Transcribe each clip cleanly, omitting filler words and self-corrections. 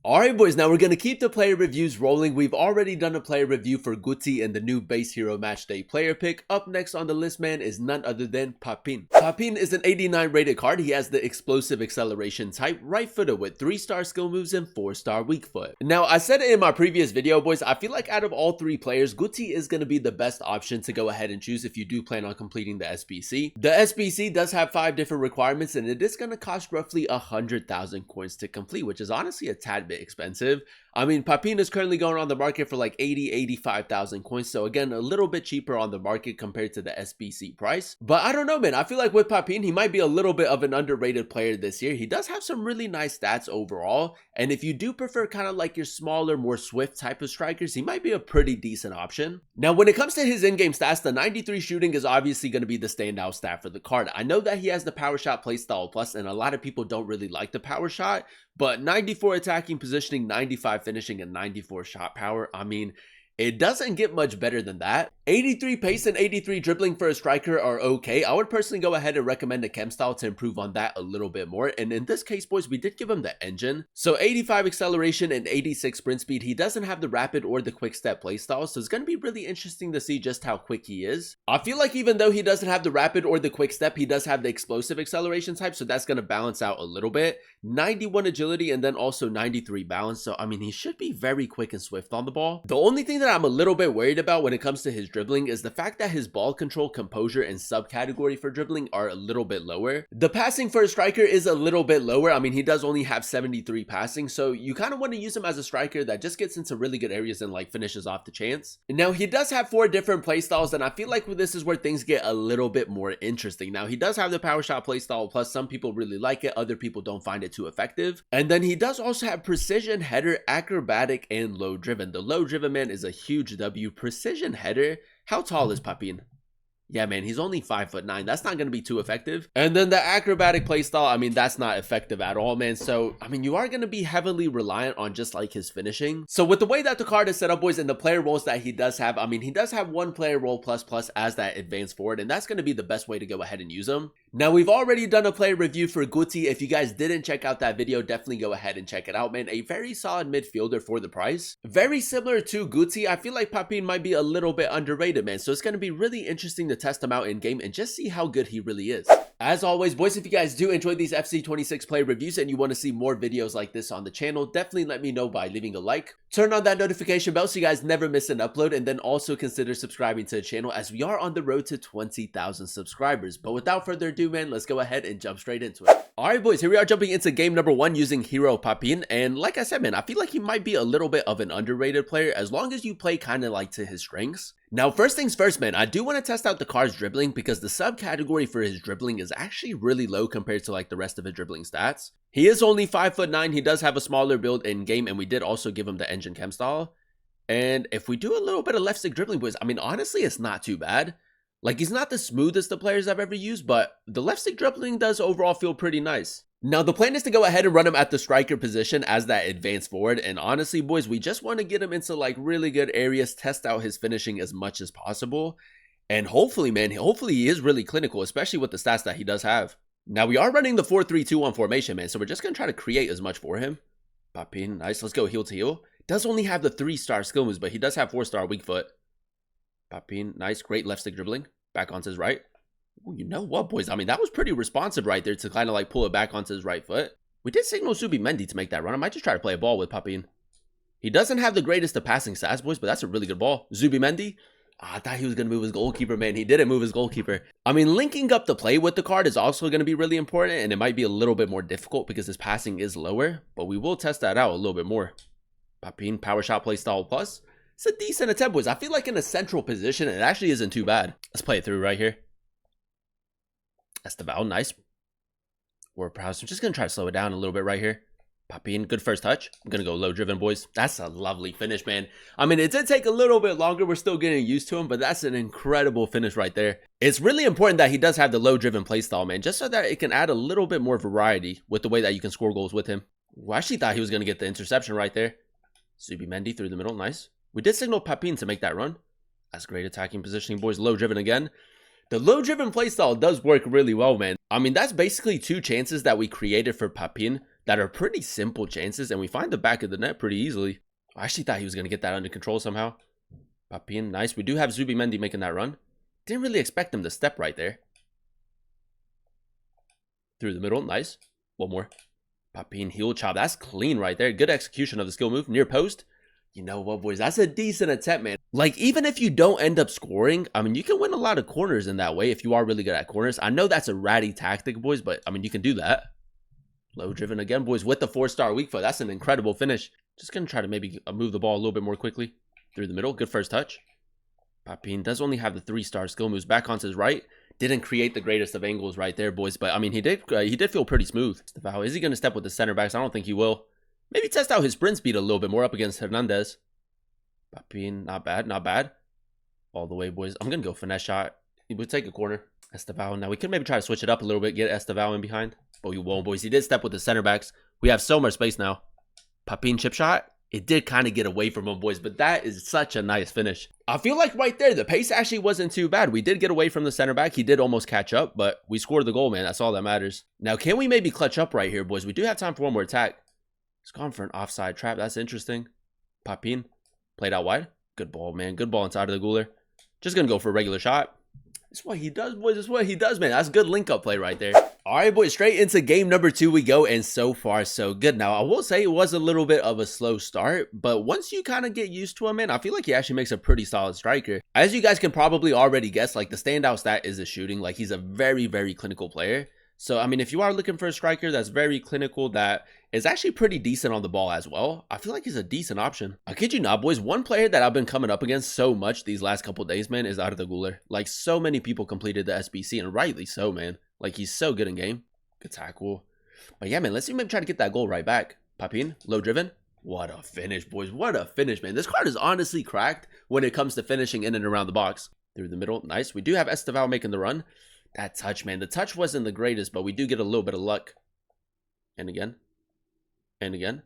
Alright boys, now we're going to keep the player reviews rolling. We've already done a player review for Guti and the new base hero matchday player pick. Up next on the list, man, is none other than Papin. Papin is an 89 rated card. He has the explosive acceleration type, right footer with 3-star skill moves and 4-star weak foot. Now, I said it in my previous video, boys, I feel like out of all three players, Guti is going to be the best option to go ahead and choose if you do plan on completing the SBC. The SBC does have 5 different requirements and it is going to cost roughly 100,000 coins to complete, which is honestly a tad bit expensive. I mean, Papin is currently going on the market for like 85,000 coins, so again, a little bit cheaper on the market compared to the SBC price. But I don't know, man, I feel like with Papin, he might be a little bit of an underrated player this year. He does have some really nice stats overall, and if you do prefer kind of like your smaller, more swift type of strikers, he might be a pretty decent option. Now, when it comes to his in-game stats, the 93 shooting is obviously going to be the standout stat for the card. I know that he has the power shot playstyle plus, and a lot of people don't really like the power shot, but 94 attacking positioning, 95 finishing, and 94 shot power, I mean, it doesn't get much better than that. 83 pace and 83 dribbling for a striker are okay. I would personally go ahead and recommend a chem style to improve on that a little bit more. And in this case, boys, we did give him the engine. So 85 acceleration and 86 sprint speed. He doesn't have the rapid or the quick step playstyle, so it's going to be really interesting to see just how quick he is. I feel like even though he doesn't have the rapid or the quick step, he does have the explosive acceleration type, so that's going to balance out a little bit. 91 agility and then also 93 balance. So, I mean, he should be very quick and swift on the ball. The only thing that I'm a little bit worried about when it comes to his dribbling is the fact that his ball control, composure, and subcategory for dribbling are a little bit lower. The passing for a striker is a little bit lower. I mean, he does only have 73 passing, so you kind of want to use him as a striker that just gets into really good areas and like finishes off the chance. Now, he does have 4 different playstyles, and I feel like this is where things get a little bit more interesting. Now, he does have the power shot playstyle plus, some people really like it, other people don't find it too effective. And then he does also have precision, header, acrobatic, and low driven. The low driven, man, is a huge W. Precision header. How tall is Papin? Yeah, man, he's only 5'9". That's not going to be too effective. And then the acrobatic playstyle, I mean, that's not effective at all, man. So, I mean, you are going to be heavily reliant on just like his finishing. So with the way that the card is set up, boys, and the player roles that he does have, I mean, he does have 1 player role plus as that advanced forward, and that's going to be the best way to go ahead and use him. Now, we've already done a player review for Guti. If you guys didn't check out that video, definitely go ahead and check it out, man. A very solid midfielder for the price. Very similar to Guti. I feel like Papin might be a little bit underrated, man. So it's going to be really interesting to test him out in game and just see how good he really is. As always, boys, if you guys do enjoy these FC26 player reviews and you want to see more videos like this on the channel, definitely let me know by leaving a like. Turn on that notification bell so you guys never miss an upload, and then also consider subscribing to the channel as we are on the road to 20,000 subscribers. But without further ado, man, let's go ahead and jump straight into it. Alright, boys, here we are jumping into game number 1 using Hero Papin, and like I said, man, I feel like he might be a little bit of an underrated player as long as you play kind of like to his strengths. Now, first things first, man, I do want to test out the card's dribbling because the subcategory for his dribbling is actually really low compared to like the rest of his dribbling stats. He is only 5'9". He does have a smaller build in game, and we did also give him the engine chem style. And if we do a little bit of left stick dribbling, boys, I mean, honestly, it's not too bad. Like, he's not the smoothest of players I've ever used, but the left stick dribbling does overall feel pretty nice. Now, the plan is to go ahead and run him at the striker position as that advanced forward. And honestly, boys, we just want to get him into like really good areas, test out his finishing as much as possible. And hopefully, man, hopefully he is really clinical, especially with the stats that he does have. Now, we are running the 4-3-2-1 formation, man. So we're just going to try to create as much for him. Papin, nice. Let's go heel to heel. Does only have the 3-star skill moves, but he does have 4-star weak foot. Papin, nice. Great left stick dribbling. Back onto his right. Ooh, you know what, boys? I mean, that was pretty responsive right there to kind of like pull it back onto his right foot. We did signal Zubimendi to make that run. I might just try to play a ball with Papin. He doesn't have the greatest of passing stats, boys, but that's a really good ball. Zubimendi. I thought he was going to move his goalkeeper, man. He didn't move his goalkeeper. I mean, linking up the play with the card is also going to be really important, and it might be a little bit more difficult because his passing is lower, but we will test that out a little bit more. Papin, power shot play style plus. It's a decent attempt, boys. I feel like in a central position, it actually isn't too bad. Let's play it through right here. That's the valve, nice. Or perhaps I'm just going to try to slow it down a little bit right here. Papin, good first touch. I'm going to go low driven, boys. That's a lovely finish, man. I mean, it did take a little bit longer. We're still getting used to him, but that's an incredible finish right there. It's really important that he does have the low driven playstyle, man, just so that it can add a little bit more variety with the way that you can score goals with him. Well, I actually thought he was going to get the interception right there. Zubimendi through the middle, nice. We did signal Papin to make that run. That's great attacking positioning, boys. Low driven again. The low driven playstyle does work really well, man. I mean, that's basically 2 chances that we created for Papin that are pretty simple chances, and we find the back of the net pretty easily. I actually thought he was going to get that under control somehow. Papin, nice. We do have Zubimendi making that run. Didn't really expect him to step right there. Through the middle, nice. One more. Papin, heel chop. That's clean right there. Good execution of the skill move. Near post. You know what, boys? That's a decent attempt, man. Like, even if you don't end up scoring, I mean, you can win a lot of corners in that way if you are really good at corners. I know that's a ratty tactic, boys, but, I mean, you can do that. Low driven again, boys, with the 4-star weak foot. That's an incredible finish. Just going to try to maybe move the ball a little bit more quickly. Through the middle. Good first touch. Papin does only have the 3-star skill moves. Back onto his right. Didn't create the greatest of angles right there, boys. But, I mean, he did feel pretty smooth. Is he going to step with the center backs? I don't think he will. Maybe test out his sprint speed a little bit more up against Hernandez. Papin, not bad, not bad. All the way, boys. I'm going to go finesse shot. He would take a corner. Estevao. Now, we could maybe try to switch it up a little bit. Get Estevao in behind. But we won't, boys. He did step with the center backs. We have so much space now. Papin chip shot. It did kind of get away from him, boys. But that is such a nice finish. I feel like right there, the pace actually wasn't too bad. We did get away from the center back. He did almost catch up. But we scored the goal, man. That's all that matters. Now, can we maybe clutch up right here, boys? We do have time for one more attack. He's gone for an offside trap. That's interesting. Papin played out wide. Good ball, man. Good ball inside of the Guler. Just going to go for a regular shot. That's what he does, boys. That's what he does, man. That's good link-up play right there. All right, boys. Straight into game number 2 we go, and so far, so good. Now, I will say it was a little bit of a slow start, but once you kind of get used to him, man, I feel like he actually makes a pretty solid striker. As you guys can probably already guess, like, the standout stat is the shooting. Like, he's a very, very clinical player. So, I mean, if you are looking for a striker that's very clinical, that is actually pretty decent on the ball as well, I feel like he's a decent option. I kid you not, boys. One player that I've been coming up against so much these last couple days, man, is Arda Güler. Like, so many people completed the SBC, and rightly so, man. Like, he's so good in game. Good tackle. But yeah, man, let's see maybe try to get that goal right back. Papin, low driven. What a finish, boys. What a finish, man. This card is honestly cracked when it comes to finishing in and around the box. Through the middle. Nice. We do have Estevao making the run. That touch, man. The touch wasn't the greatest, but we do get a little bit of luck. And again. And again.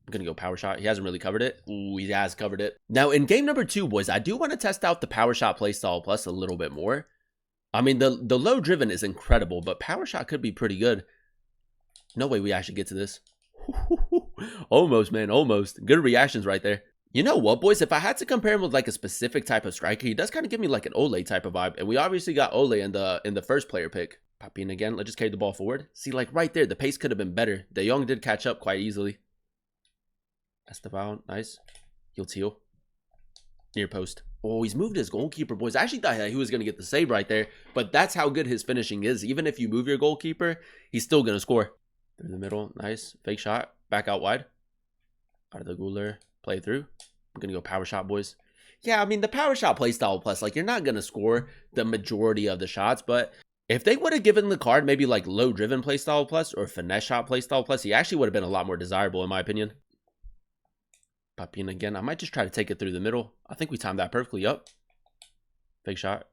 I'm going to go power shot. He hasn't really covered it. Ooh, he has covered it. Now, in game number 2, boys, I do want to test out the power shot playstyle plus a little bit more. I mean, the low driven is incredible, but power shot could be pretty good. No way we actually get to this. Almost, man. Almost. Good reactions right there. You know what, boys? If I had to compare him with like a specific type of striker, he does kind of give me like an Ole type of vibe. And we obviously got Ole in the first player pick. Papin again. Let's just carry the ball forward. See, like right there, the pace could have been better. De Jong did catch up quite easily. Estevao, nice. Heel teal. Near post. Oh, he's moved his goalkeeper, boys. I actually thought he was going to get the save right there. But that's how good his finishing is. Even if you move your goalkeeper, he's still going to score. Through the middle. Nice. Fake shot. Back out wide. Out of the Güler. Play through. I'm going to go power shot, boys. Yeah, I mean, the power shot playstyle plus, like, you're not going to score the majority of the shots, but if they would have given the card maybe like low driven playstyle plus or finesse shot playstyle plus, he actually would have been a lot more desirable in my opinion. Papin again. I might just try to take it through the middle. I think we timed that perfectly up. Fake shot.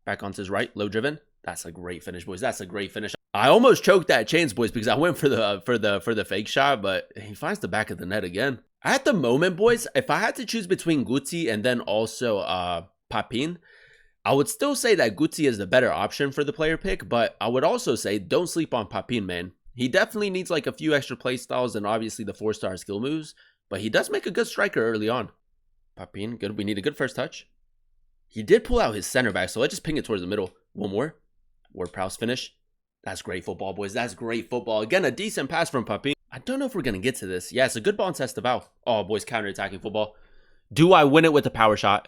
Back onto his right. Low driven. That's a great finish, boys. That's a great finish. I almost choked that chance, boys, because I went for the fake shot, but he finds the back of the net again. At the moment, boys, if I had to choose between Guti and then also Papin, I would still say that Guti is the better option for the player pick, but I would also say don't sleep on Papin, man. He definitely needs like a few extra play styles and obviously the 4-star skill moves, but he does make a good striker early on. Papin, good. We need a good first touch. He did pull out his center back, so let's just ping it towards the middle. One more. Ward-Prowse finish. That's great football, boys. That's great football. Again, a decent pass from Papin. I don't know if we're going to get to this. Yeah, it's a good ball in Estevao. Oh, boys, counter-attacking football. Do I win it with a power shot?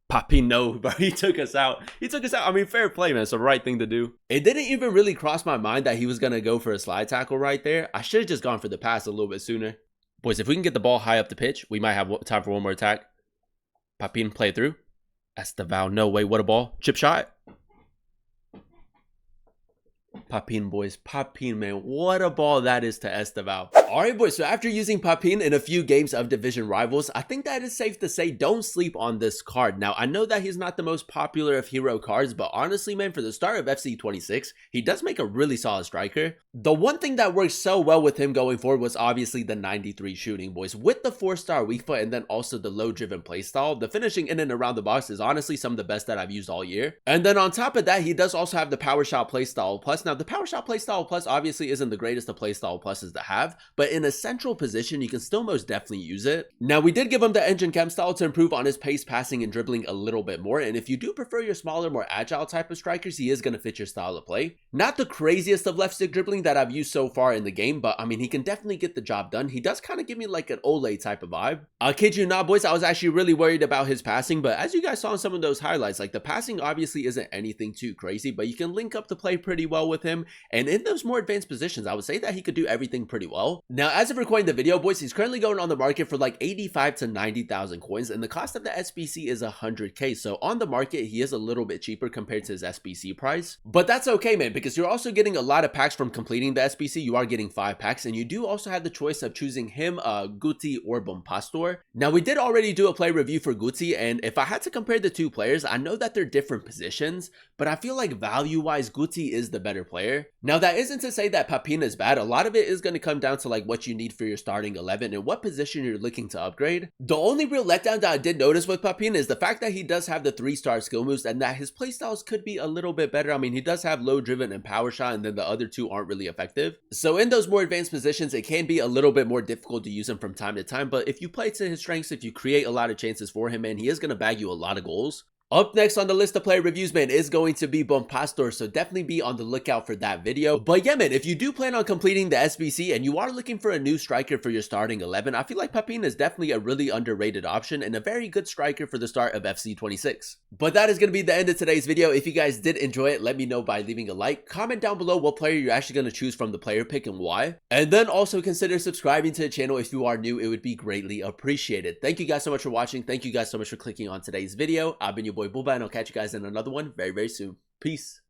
Papin, no, but he took us out. He took us out. I mean, fair play, man. It's the right thing to do. It didn't even really cross my mind that he was going to go for a slide tackle right there. I should have just gone for the pass a little bit sooner. Boys, if we can get the ball high up the pitch, we might have time for one more attack. Papin, play through. Estevao, no way. What a ball. Chip shot. Papin, boys. Papin, man. What a ball that is to Estevao. Alright, boys. So after using Papin in a few games of division rivals, I think that is safe to say don't sleep on this card. Now, I know that he's not the most popular of hero cards, but honestly, man, for the start of FC 26, he does make a really solid striker. The one thing that works so well with him going forward was obviously the 93 shooting, boys. With the 4-star weak foot and then also the low-driven playstyle, the finishing in and around the box is honestly some of the best that I've used all year. And then on top of that, he does also have the power shot playstyle. Plus, now the the Power Shot Playstyle Plus obviously isn't the greatest of Playstyle Pluses to have, but in a central position, you can still most definitely use it. Now, we did give him the Engine Chem style to improve on his pace, passing, and dribbling a little bit more, and if you do prefer your smaller, more agile type of strikers, he is going to fit your style of play. Not the craziest of left stick dribbling that I've used so far in the game, but I mean, he can definitely get the job done. He does kind of give me like an Ole type of vibe. I kid you not, boys, I was actually really worried about his passing, but as you guys saw in some of those highlights, like the passing obviously isn't anything too crazy, but you can link up the play pretty well with him, and in those more advanced positions, I would say that he could do everything pretty well. Now, as of recording the video, boys, he's currently going on the market for like 85 to 90,000 coins, and the cost of the SBC is 100k, so on the market, he is a little bit cheaper compared to his SBC price, but that's okay, man, because you're also getting a lot of packs from completing the SBC. You are getting 5 packs, and you do also have the choice of choosing him, Guti, or Bompastor. Now, we did already do a play review for Guti, and if I had to compare the two players, I know that they're different positions, but I feel like value-wise, Guti is the better player. Now, that isn't to say that Papin is bad. A lot of it is going to come down to like what you need for your starting 11 and what position you're looking to upgrade. The only real letdown that I did notice with Papin is the fact that he does have the 3-star skill moves and that his playstyles could be a little bit better. I mean, he does have low driven and power shot, and then the other two aren't really effective. So in those more advanced positions, it can be a little bit more difficult to use him from time to time, but if you play to his strengths, if you create a lot of chances for him, man, he is going to bag you a lot of goals. Up next on the list of player reviews, man, is going to be Bompastor, so definitely be on the lookout for that video. But yeah, man, if you do plan on completing the SBC and you are looking for a new striker for your starting 11, I feel like Papin is definitely a really underrated option and a very good striker for the start of FC 26. But that is going to be the end of today's video. If you guys did enjoy it, let me know by leaving a like. Comment down below what player you're actually going to choose from the player pick and why. And then also consider subscribing to the channel if you are new. It would be greatly appreciated. Thank you guys so much for watching. Thank you guys so much for clicking on today's video. I've been your boy Bulba, and I'll catch you guys in another one very, very soon. Peace.